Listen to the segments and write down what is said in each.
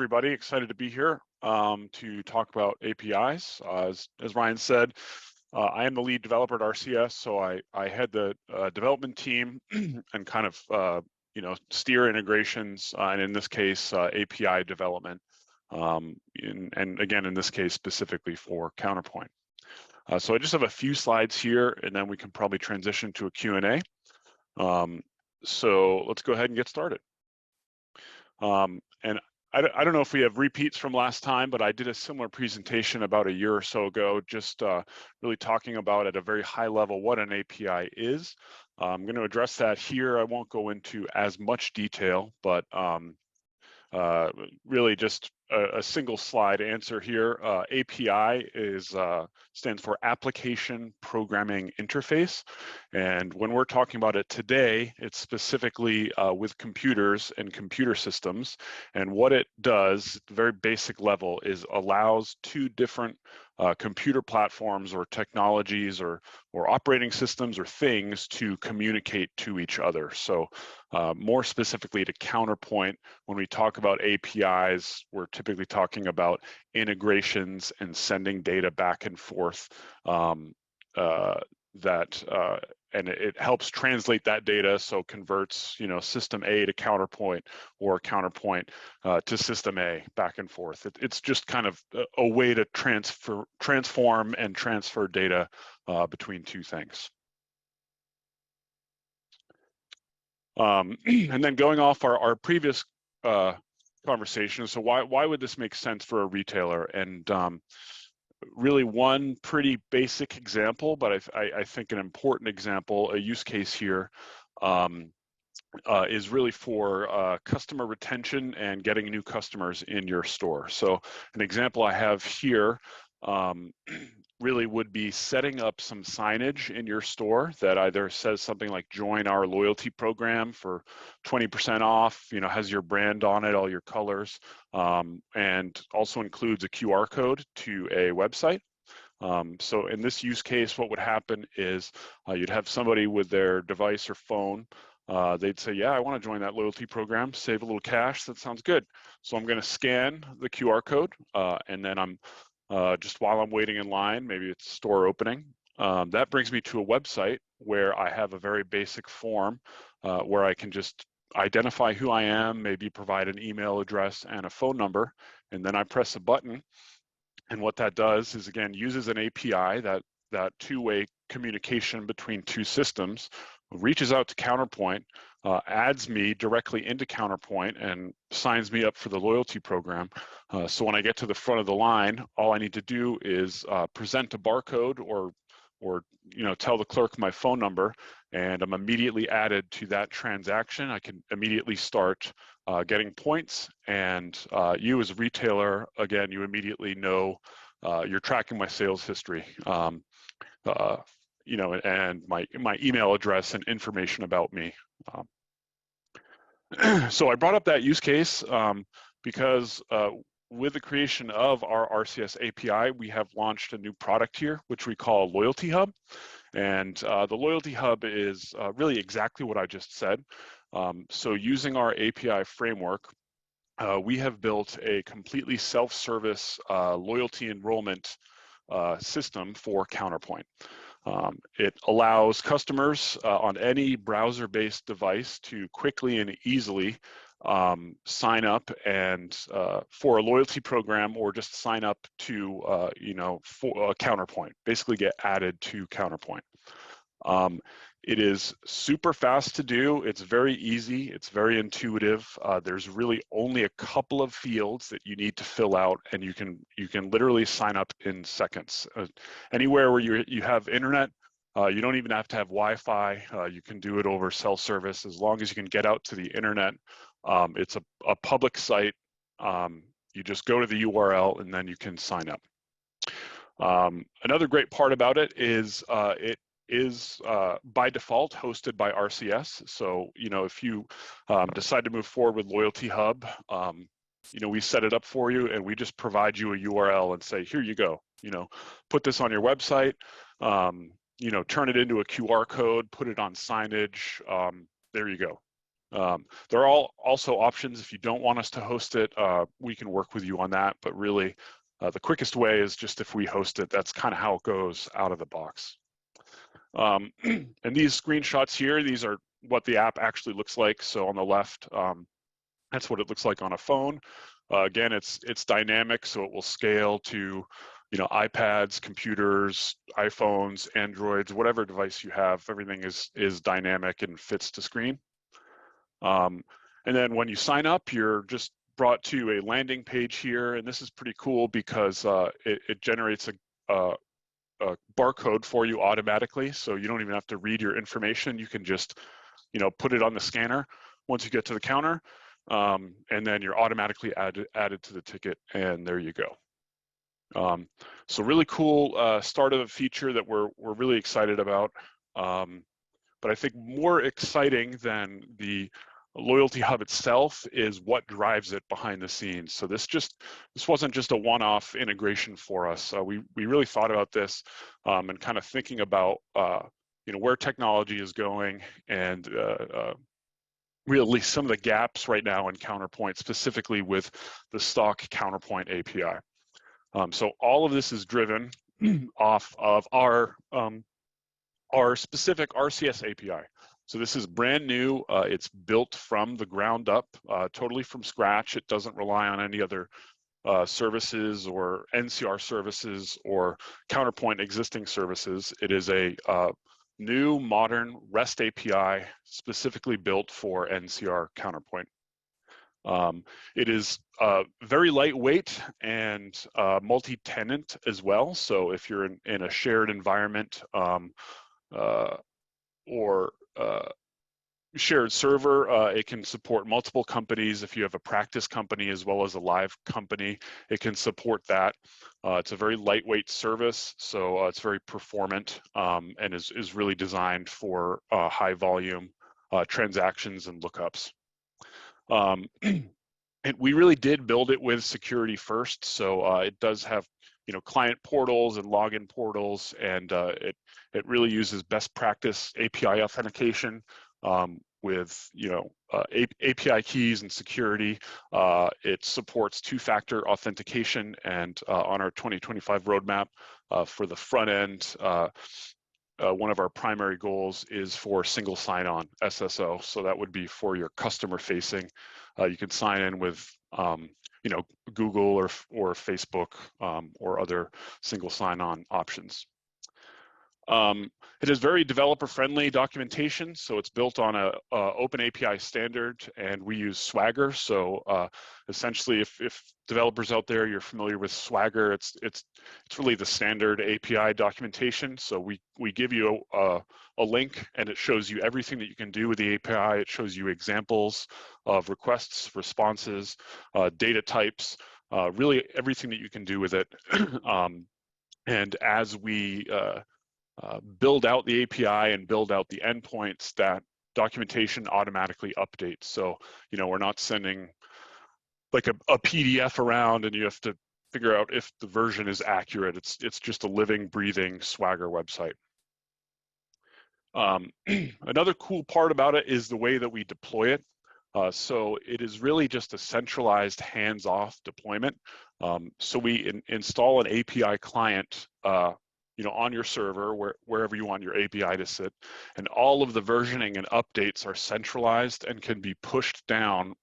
everybody. Excited to be here to talk about APIs. As Ryan said, I am the lead developer at RCS, so I head the development team and kind of steer integrations, and in this case, API development. And again, in this case, specifically for Counterpoint. So I just have a few slides here, and then we can probably transition to a Q&A. So let's go ahead and get started. And I don't know if we have repeats from last time, but I did a similar presentation about a year or so ago, just really talking about at a very high level what an API is. I'm going to address that here. I won't go into as much detail, but really just a single slide answer here. API stands for Application Programming Interface. And when we're talking about it today, it's specifically with computers and computer systems. And what it does, at the very basic level, is allows two different computer platforms or technologies or operating systems or things to communicate to each other. So more specifically to Counterpoint, when we talk about APIs, we're typically talking about integrations and sending data back and forth and it helps translate that data, so converts system A to Counterpoint or Counterpoint to system A back and forth. It's just kind of a way to transform and transfer data between two things. And then going off our previous conversation, so why would this make sense for a retailer? And really one pretty basic example, but I think an important example, a use case here is really for customer retention and getting new customers in your store. So an example I have here really would be setting up some signage in your store that either says something like join our loyalty program for 20% off, has your brand on it, all your colors, and also includes a QR code to a website. So in this use case, what would happen is you'd have somebody with their device or phone. They'd say, yeah, I want to join that loyalty program, save a little cash. That sounds good. So I'm going to scan the QR code, and then I'm just while I'm waiting in line, maybe it's store opening. That brings me to a website where I have a very basic form where I can just identify who I am, maybe provide an email address and a phone number, and then I press a button. And what that does is, again, uses an API, that two-way communication between two systems, reaches out to Counterpoint, adds me directly into Counterpoint and signs me up for the loyalty program. So when I get to the front of the line, all I need to do is present a barcode or tell the clerk my phone number, and I'm immediately added to that transaction. I can immediately start getting points, and you as a retailer, again, you immediately know you're tracking my sales history. And my email address and information about me. So I brought up that use case because with the creation of our RCS API, we have launched a new product here, which we call LoyaltyHub. And the LoyaltyHub is really exactly what I just said. So using our API framework, we have built a completely self-service loyalty enrollment system for Counterpoint. It allows customers on any browser-based device to quickly and easily sign up and for a loyalty program, or just sign up to for a Counterpoint, basically get added to Counterpoint. It is super fast to do. It's very easy. It's very intuitive. There's really only a couple of fields that you need to fill out, and you can literally sign up in seconds. Anywhere where you have internet, you don't even have to have Wi-Fi. You can do it over cell service as long as you can get out to the internet. It's a public site. You just go to the URL and then you can sign up. Another great part about it is it is by default hosted by RCS. So, if you decide to move forward with LoyaltyHub, we set it up for you and we just provide you a URL and say, here you go, put this on your website, turn it into a QR code, put it on signage, there you go. There are also options if you don't want us to host it. We can work with you on that, but really the quickest way is just if we host it. That's kind of how it goes out of the box. And these screenshots here, these are what the app actually looks like. So on the left, that's what it looks like on a phone. Again, it's dynamic, so it will scale to, you know, iPads, computers, iPhones, Androids, whatever device you have. Everything is dynamic and fits to screen. And then when you sign up, you're just brought to a landing page here, and this is pretty cool because it generates a barcode for you automatically, so you don't even have to read your information. You can just, you know, put it on the scanner once you get to the counter, and then you're automatically added to the ticket, and there you go. So really cool start of a feature that we're really excited about. But I think more exciting than the LoyaltyHub itself is what drives it behind the scenes. So this wasn't just a one-off integration for us. We really thought about this and kind of thinking about you know, where technology is going and really some of the gaps right now in Counterpoint, specifically with the stock Counterpoint API. So all of this is driven off of our specific RCS API. So this is brand new. It's built from the ground up, totally from scratch. It doesn't rely on any other services or NCR services or Counterpoint existing services. It is a new modern REST API specifically built for NCR Counterpoint. It is very lightweight and multi-tenant as well. So if you're in a shared environment or shared server, it can support multiple companies. If you have a practice company as well as a live company, it can support that. It's a very lightweight service, so it's very performant and is really designed for high volume transactions and lookups. And we really did build it with security first, so it does have, you know, client portals and login portals, and it really uses best practice API authentication with, you know, API keys and security. It supports two-factor authentication, and on our 2025 roadmap for the front end, one of our primary goals is for single sign-on SSO. So that would be for your customer facing. You can sign in with you know, Google or Facebook or other single sign-on options. It is very developer-friendly documentation, so it's built on a open API standard, and we use Swagger. So essentially, if developers out there, you're familiar with Swagger, it's really the standard API documentation. So we give you a link, and it shows you everything that you can do with the API. It shows you examples of requests, responses, data types, really everything that you can do with it. And as we build out the API and build out the endpoints, that documentation automatically updates. So, you know, we're not sending like a PDF around and you have to figure out if the version is accurate. It's just a living, breathing Swagger website. Another cool part about it is the way that we deploy it. So it is really just a centralized hands-off deployment. So we install an API client you know, on your server, wherever you want your API to sit, and all of the versioning and updates are centralized and can be pushed down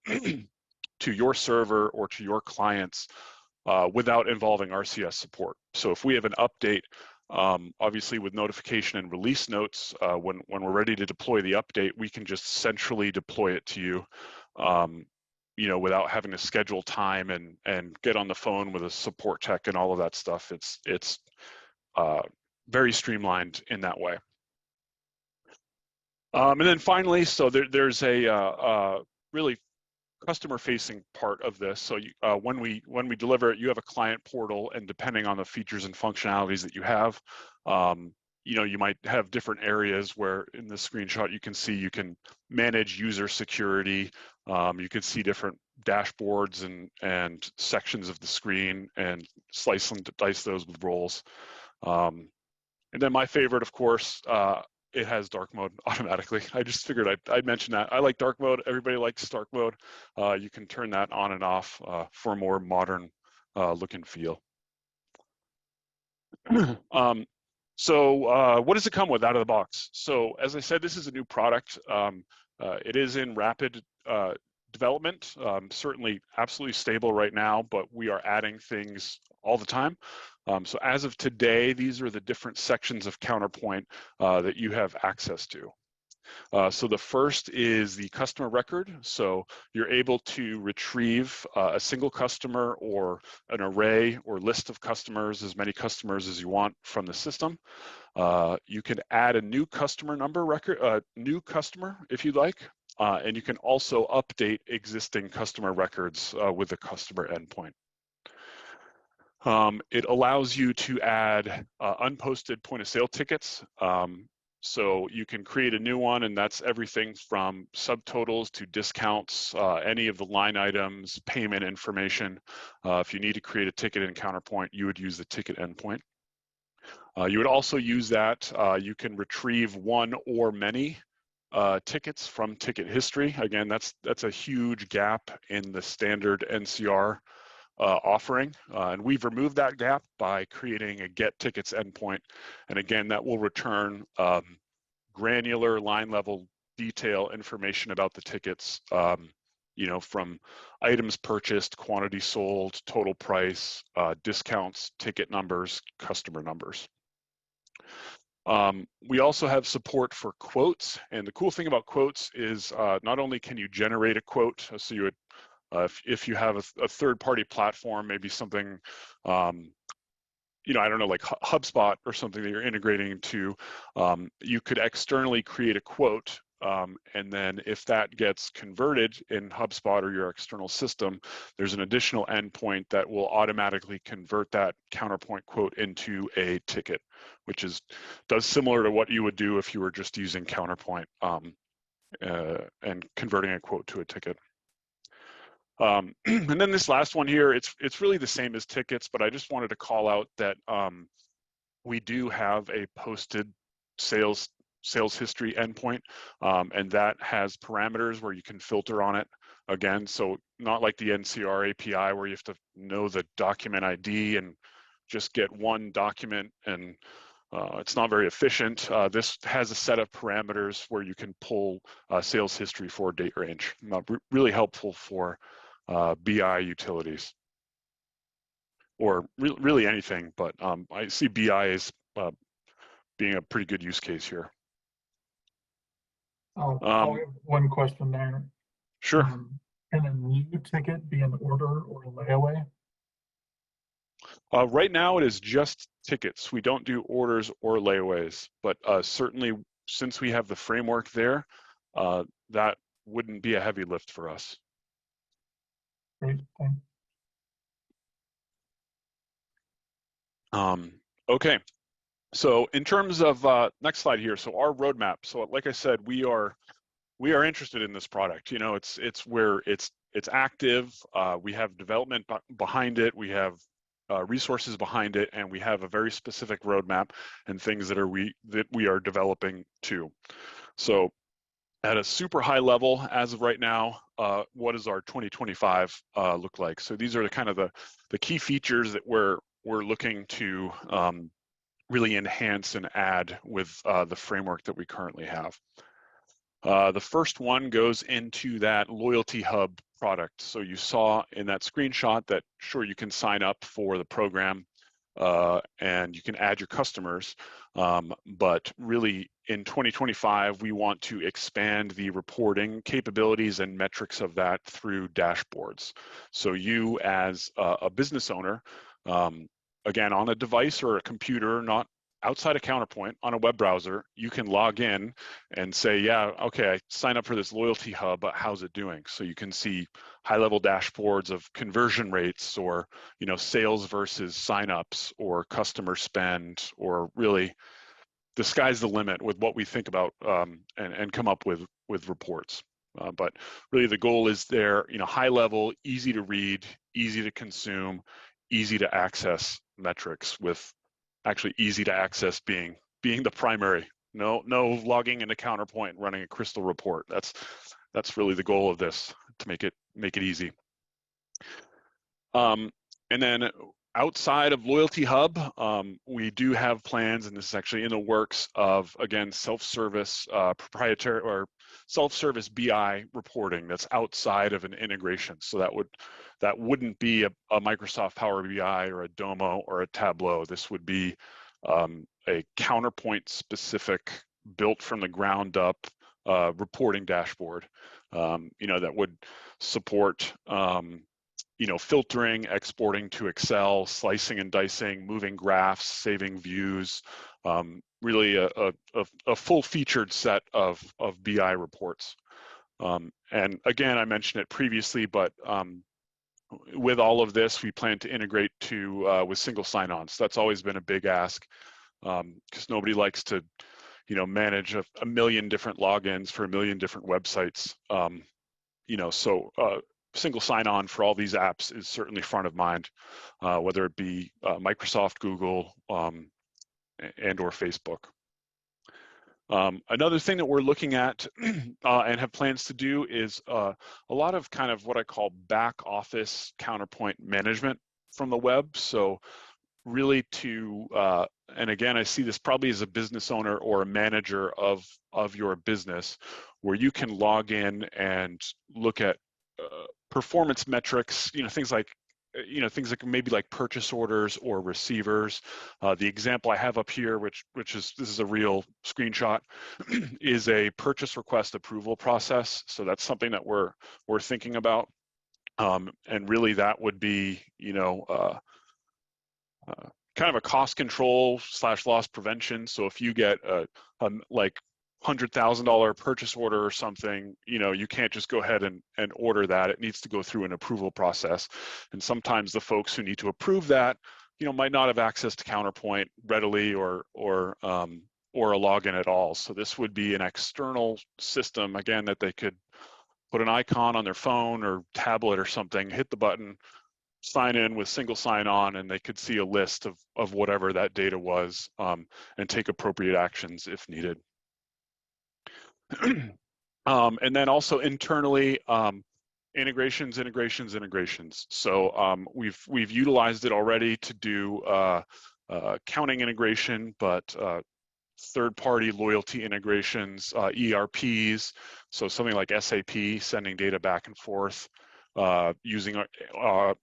to your server or to your clients without involving RCS support. So if we have an update, obviously with notification and release notes, when we're ready to deploy the update, we can just centrally deploy it to you, you know, without having to schedule time and get on the phone with a support tech and all of that stuff. It's very streamlined in that way. And then finally, so there's a really customer-facing part of this. So when we deliver it, you have a client portal, and depending on the features and functionalities that you have, you know, you might have different areas where in the screenshot you can see you can manage user security. You can see different dashboards and sections of the screen and slice and dice those with roles. And then my favorite, of course, it has dark mode automatically. I just figured I'd mention that. I like dark mode. Everybody likes dark mode. You can turn that on and off for a more modern look and feel. So what does it come with out of the box? So as I said, this is a new product. It is in rapid development, certainly absolutely stable right now, but we are adding things all the time. So as of today, these are the different sections of Counterpoint that you have access to. So the first is the customer record. So you're able to retrieve a single customer or an array or list of customers, as many customers as you want from the system. You can add a new customer number record, new customer if you'd like, and you can also update existing customer records with the customer endpoint. It allows you to add unposted point of sale tickets. So you can create a new one, and that's everything from subtotals to discounts, any of the line items, payment information. If you need to create a ticket in Counterpoint, you would use the ticket endpoint. You would also use that. You can retrieve one or many tickets from ticket history. Again, that's a huge gap in the standard NCR offering, and we've removed that gap by creating a get tickets endpoint. And again, that will return granular line level detail information about the tickets, you know, from items purchased, quantity sold, total price, discounts, ticket numbers, customer numbers. We also have support for quotes, and the cool thing about quotes is not only can you generate a quote, so you would if you have a third-party platform, maybe something, you know, I don't know, like HubSpot or something that you're integrating to, you could externally create a quote, and then if that gets converted in HubSpot or your external system, there's an additional endpoint that will automatically convert that Counterpoint quote into a ticket, which does similar to what you would do if you were just using Counterpoint and converting a quote to a ticket. And then this last one here, it's really the same as tickets, but I just wanted to call out that we do have a posted sales history endpoint, and that has parameters where you can filter on it. Again, so not like the NCR API where you have to know the document ID and just get one document, and it's not very efficient. This has a set of parameters where you can pull sales history for date range. Really helpful for BI utilities, or really anything, but I see BI as being a pretty good use case here. I'll have one question there. Sure. Can a new ticket be an order or a layaway? Right now it is just tickets. We don't do orders or layaways, but certainly since we have the framework there, that wouldn't be a heavy lift for us. Great, thanks. Okay, so in terms of next slide here, so our roadmap. So like I said, we are interested in this product. You know, it's where it's active. We have development behind it. We have resources behind it, and we have a very specific roadmap and things that we are developing too. So at a super high level, as of right now, what does our 2025 look like? So these are the kind of the key features that we're looking to really enhance and add with the framework that we currently have. The first one goes into that LoyaltyHub product. So you saw in that screenshot that, sure, you can sign up for the program and you can add your customers, but really in 2025, we want to expand the reporting capabilities and metrics of that through dashboards. So you as a business owner, again, on a device or a computer, not outside of Counterpoint, on a web browser, you can log in and say, yeah, okay, I signed up for this LoyaltyHub, but how's it doing? So you can see high-level dashboards of conversion rates, or sales versus signups, or customer spend, or really the sky's the limit with what we think about and come up with reports. But really the goal is there, high level, easy to read, easy to consume, easy to access metrics, with actually easy to access being the primary No logging into Counterpoint and running a crystal report. That's really the goal of this, to make it easy. And then outside of LoyaltyHub, we do have plans, and this is actually in the works of, again, self-service proprietary or self-service BI reporting that's outside of an integration. So that wouldn't be a Microsoft Power BI or a Domo or a Tableau. This would be a Counterpoint specific, built from the ground up reporting dashboard, that would support filtering, exporting to Excel, slicing and dicing, moving graphs, saving views, really a full-featured set of BI reports. And again, I mentioned it previously, but with all of this, we plan to integrate with single sign-on. So that's always been a big ask, because nobody likes to manage a million different logins for a million different websites. Single sign-on for all these apps is certainly front of mind, whether it be Microsoft, Google, and or Facebook. Another thing that we're looking at and have plans to do is a lot of kind of what I call back office Counterpoint management from the web. So really and again, I see this probably as a business owner or a manager of your business, where you can log in and look at performance metrics, things like maybe like purchase orders or receivers. The example I have up here, this is a real screenshot, is a purchase request approval process. So that's something that we're thinking about, and really that would be kind of a cost control / loss prevention. So if you get like $100,000 purchase order or something, you can't just go ahead and order that. It needs to go through an approval process. And sometimes the folks who need to approve that, might not have access to Counterpoint readily or a login at all. So this would be an external system, again, that they could put an icon on their phone or tablet or something, hit the button, sign in with single sign-on, and they could see a list of whatever that data was, and take appropriate actions if needed. And then also internally, integrations. So we've utilized it already to do accounting integration, but third-party loyalty integrations, ERPs, so something like SAP, sending data back and forth using our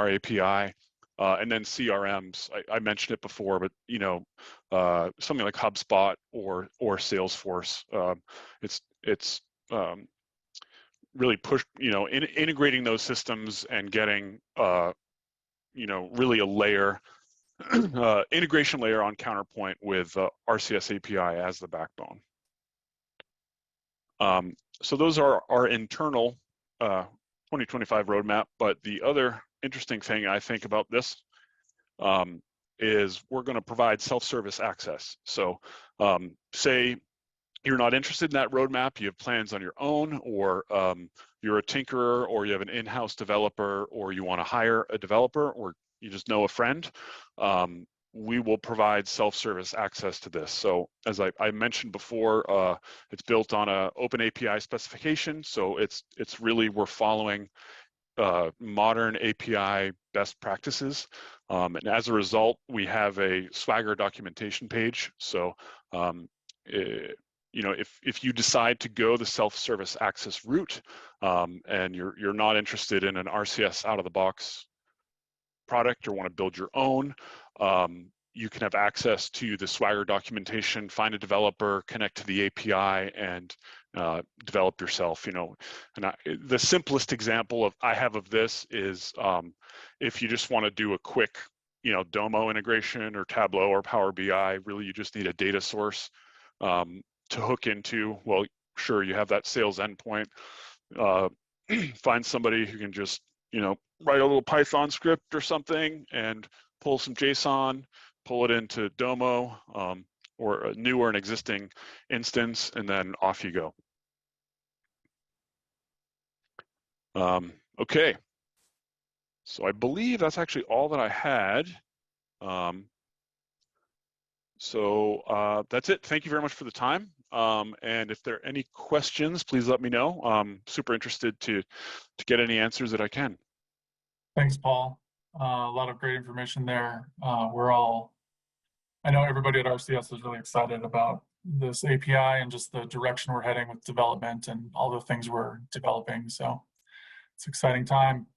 API. And then CRMs, I mentioned it before, but something like HubSpot or Salesforce. It's really integrating those systems and getting really a layer, integration layer on Counterpoint with RCS API as the backbone. So those are our internal 2025 roadmap. But the other interesting thing I think about this is we're going to provide self-service access. So say you're not interested in that roadmap, you have plans on your own, or you're a tinkerer, or you have an in-house developer, or you want to hire a developer, or you just know a friend, we will provide self-service access to this. So as I mentioned before, it's built on an open API specification. So it's really, we're following modern API best practices. And as a result, we have a Swagger documentation page. So if you decide to go the self-service access route, and you're not interested in an RCS out-of-the-box product or want to build your own, you can have access to the Swagger documentation, find a developer, connect to the API, and develop yourself. And the simplest example I have of this is if you just want to do a quick, Domo integration or Tableau or Power BI. Really, you just need a data source to hook into. Well, sure, you have that sales endpoint. Find somebody who can just, write a little Python script or something and pull some JSON, pull it into Domo or a new or an existing instance, and then off you go. Okay, so I believe that's actually all that I had. So that's it. Thank you very much for the time. And if there are any questions, please let me know. I'm super interested to get any answers that I can. Thanks, Paul. A lot of great information there. I know everybody at RCS is really excited about this API and just the direction we're heading with development and all the things we're developing. So it's an exciting time.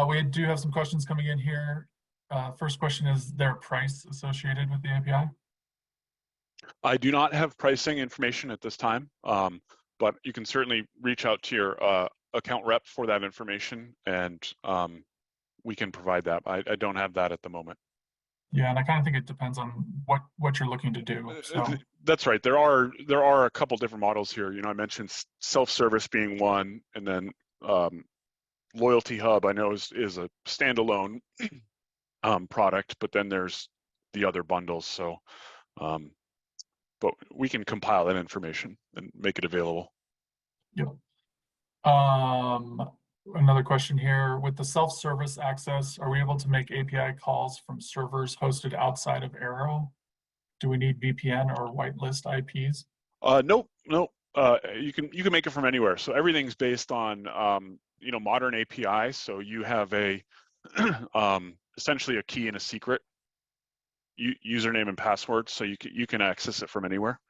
We do have some questions coming in here. First question, is there a price associated with the API? I do not have pricing information at this time, but you can certainly reach out to your account rep for that information, and we can provide that. I don't have that at the moment. Yeah, and I kind of think it depends on what you're looking to do. So That's right. There are a couple different models here. I mentioned self-service being one, and then LoyaltyHub I know is a standalone product, but then there's the other bundles. So, but we can compile that information and make it available. yeah. Another question here, with the self-service access, are we able to make API calls from servers hosted outside of Arrow? Do we need VPN or whitelist IPs? Nope. You can make it from anywhere. So everything's based on modern APIs. So you have a essentially a key and a secret username and password, so you can access it from anywhere.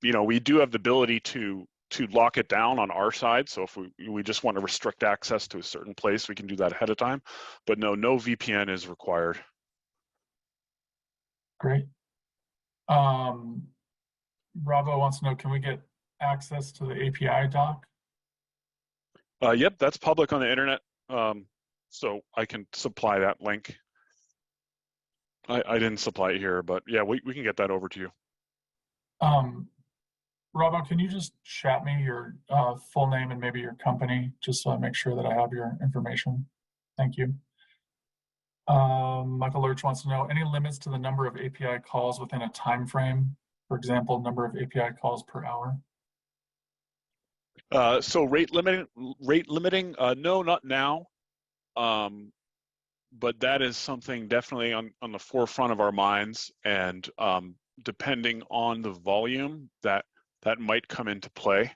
We do have the ability to lock it down on our side. So if we just want to restrict access to a certain place, we can do that ahead of time. But no VPN is required. Great. Bravo wants to know, can we get access to the API doc? Yep, that's public on the internet. So I can supply that link. I didn't supply it here, but yeah, we can get that over to you. Bravo, can you just chat me your full name and maybe your company, just so I make sure that I have your information? Thank you. Michael Lurch wants to know, any limits to the number of API calls within a time frame? For example, number of API calls per hour? So rate limiting, no, not now. But that is something definitely on the forefront of our minds, and depending on the volume that might come into play.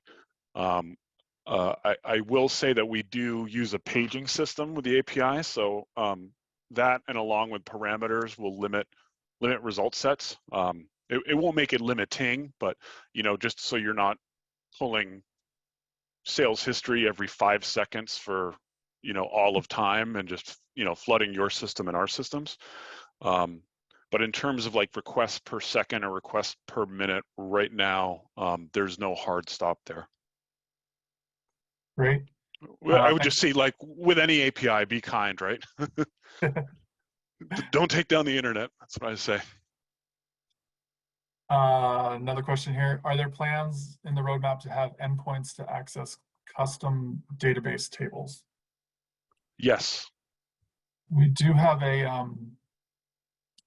I will say that we do use a paging system with the API, so that, and along with parameters, will limit result sets. It won't make it limiting, but just so you're not pulling sales history every 5 seconds for all of time and just flooding your system and our systems. But in terms of like requests per second or requests per minute, right now there's no hard stop there. Great. I would just say, like with any API, be kind, right? Don't take down the internet. That's what I say. Another question here. Are there plans in the roadmap to have endpoints to access custom database tables? Yes. We do have a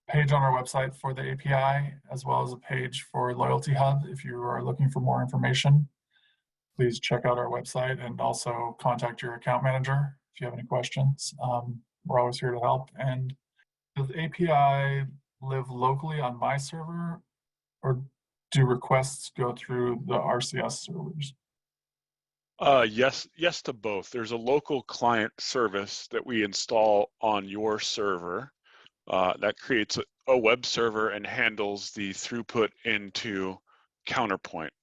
page on our website for the API, as well as a page for LoyaltyHub. If you are looking for more information, please check out our website and also contact your account manager if you have any questions. We're always here to help. And does the API live locally on my server, or do requests go through the RCS servers? Yes to both. There's a local client service that we install on your server that creates a web server and handles the throughput into Counterpoint.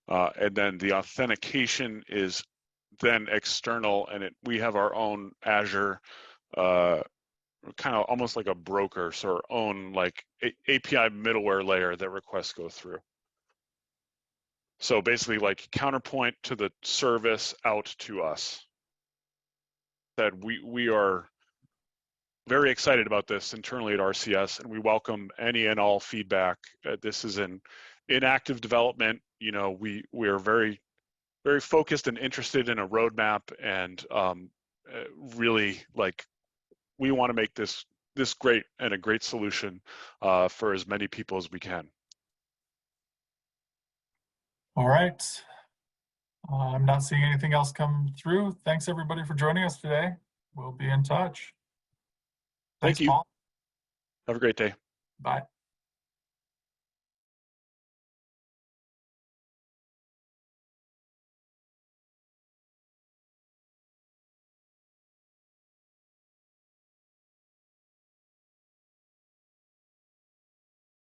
And then the authentication is then external, and we have our own Azure, kind of almost like a broker, so our own like API middleware layer that requests go through. So basically like Counterpoint to the service out to us. That we are very excited about this internally at RCS, and we welcome any and all feedback. This is in active development. We are very, very focused and interested in a roadmap, and really like we want to make this great and a great solution for as many people as we can. All right. I'm not seeing anything else come through. Thanks everybody for joining us today. We'll be in touch. Thank you. Paul. Have a great day. Bye.